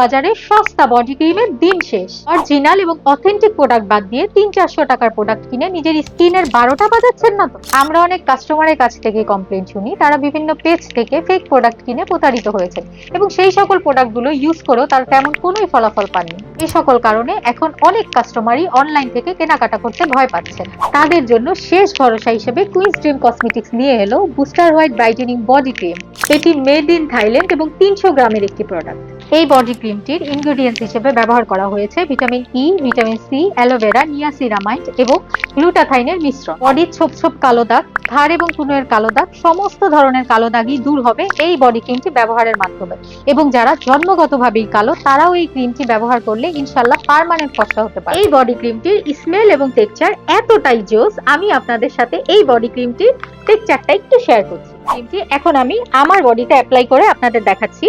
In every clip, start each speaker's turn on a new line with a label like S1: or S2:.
S1: বাজারে সস্তা বডি ক্রিমের দিন শেষ। অরিজিনাল এবং অথেন্টিক প্রোডাক্ট বাদ দিয়ে 300-400 টাকার প্রোডাক্ট কিনে নিজের স্কিনের 12টা বাজাচ্ছেন না তো? আমরা অনেক কাস্টমারের কাছ থেকে কমপ্লেন শুনি তারা বিভিন্ন পেজ থেকে ফেক প্রোডাক্ট কিনে প্রতারিত হয়েছেন এবং সেই সকল প্রোডাক্টগুলো ইউজ করেও তারা তেমন কোনোই ফলাফল পাননি। এই সকল কারণে এখন অনেক কাস্টমারই অনলাইন থেকে কেনাকাটা করতে ভয় পাচ্ছেন। তাদের জন্য শেষ ভরসা হিসেবে কুইন্স ড্রিম কসমেটিক্স নিয়ে এলো booster white brightening body cream. এটি মেড ইন থাইল্যান্ড এবং 300 গ্রামের একটি প্রোডাক্ট। এই বডি ক্রিমটির ইনগ্রেডিয়েন্টস হিসেবে ব্যবহার করা হয়েছে vitamin E, vitamin C, aloe vera, niacinamide এবং গ্লুটাথাইনের মিশ্রণ। বডির ছোপ ছোপ কালো দাগ, ঘাড় এবং কনুইয়ের কালো দাগ, সমস্ত ধরনের কালো দাগই দূর হবে এই বডি ক্রিমটি ব্যবহারের মাধ্যমে। এবং যারা জন্মগতভাবেই কালো তারাও এই ক্রিমটি ব্যবহার করলে ইনশাল্লাহ পার্মানেন্ট ফর্সা হতে পারে। এই বডি ক্রিমটির স্মেল এবং টেক্সচার এতটাই জোস, আমি আপনাদের সাথে এই বডি ক্রিমটির টেক্সচারটা একটু শেয়ার করছি। ক্রিমটি এখন আমি আমার বডিতে অ্যাপ্লাই করে আপনাদের দেখাচ্ছি।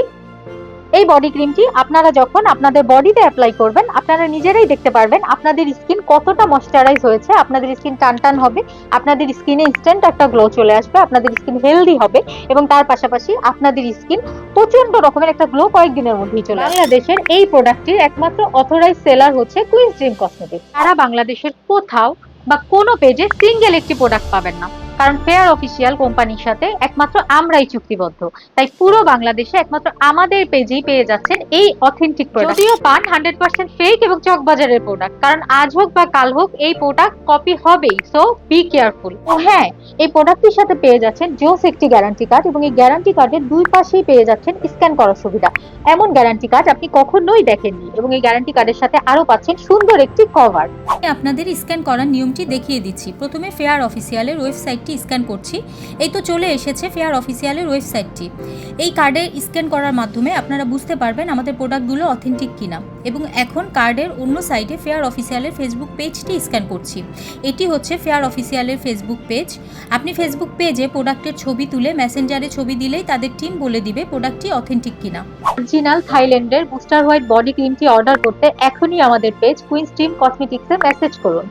S1: এই বডি ক্রিমটি আপনারা যখন আপনাদের বডিতে অ্যাপ্লাই করবেন আপনারা নিজেরাই দেখতে পারবেন আপনাদের স্কিন কতটা ময়শ্চারাইজ হয়েছে। আপনাদের স্কিন টান টান হবে, আপনাদের স্কিনে ইনস্ট্যান্ট একটা গ্লো চলে আসবে, আপনাদের স্কিন হেলদি হবে এবং তার পাশাপাশি আপনাদের স্কিন প্রচন্ড রকমের একটা গ্লো কয়েকদিনের মধ্যেই চলে আসবে। বাংলাদেশের এই প্রোডাক্টটির একমাত্র অথরাইজ সেলার হচ্ছে কুইন্স ড্রিম কসমেটিক্স। সারা বাংলাদেশের কোথাও বা কোনো পেজে সিঙ্গেল একটি প্রোডাক্ট পাবেন না, কারণ ফেয়ার অফিসিয়াল কোম্পানির সাথে একমাত্র আমরাই চুক্তিবদ্ধ। তাই পুরো বাংলাদেশে একমাত্র আমাদের পেজেই পেয়ে যাচ্ছেন এই অথেন্টিক প্রোডাক্ট। যদিও পান 100% ফেক এবং চকবাজারের প্রোডাক্ট, কারণ আজ হোক বা কাল হোক এই প্রোডাক্ট কপি হবেই, সো বি কেয়ারফুল। ও হ্যাঁ, এই প্রোডাক্টের সাথে পেয়ে যাচ্ছেন জোস একটি গ্যারান্টি কার্ড এবং এই গ্যারান্টি কার্ডের দুই পাশেই পেয়ে যাচ্ছেন স্ক্যান করার সুবিধা। এমন গ্যারান্টি কার্ড আপনি কখনোই দেখেননি এবং এই গ্যারান্টি কার্ডের সাথে আরো পাচ্ছেন সুন্দর একটি কভার।
S2: আপনাদের স্ক্যান করার নিয়মটি দেখিয়ে দিচ্ছি। প্রথমে ফেয়ার অফিসিয়ালের ওয়েবসাইটটি স্ক্যান করছি। এই তো চলে এসেছে ফেয়ার অফিসিয়ালের ওয়েবসাইটটি। এই কার্ডে স্ক্যান করার মাধ্যমে আপনারা বুঝতে পারবেন আমাদের প্রোডাক্টগুলো অথেন্টিক কিনা। এবং এখন কার্ডের অন্য সাইডে ফেয়ার অফিসিয়ালের ফেসবুক পেজটি স্ক্যান করছি। এটি হচ্ছে ফেয়ার অফিসিয়ালের ফেসবুক পেজ। আপনি ফেসবুক পেজে প্রোডাক্টের ছবি তুলে মেসেঞ্জারে ছবি দিলেই তাদের টিম বলে দিবে প্রোডাক্টটি অথেন্টিক কিনা।
S1: অরিজিনাল থাইল্যান্ডের বুস্টার হোয়াইট বডি ক্রিমটি অর্ডার করতে এখনই আমাদের পেজ কুইন্স ড্রিম কসমেটিক্সে মেসেজ করুন।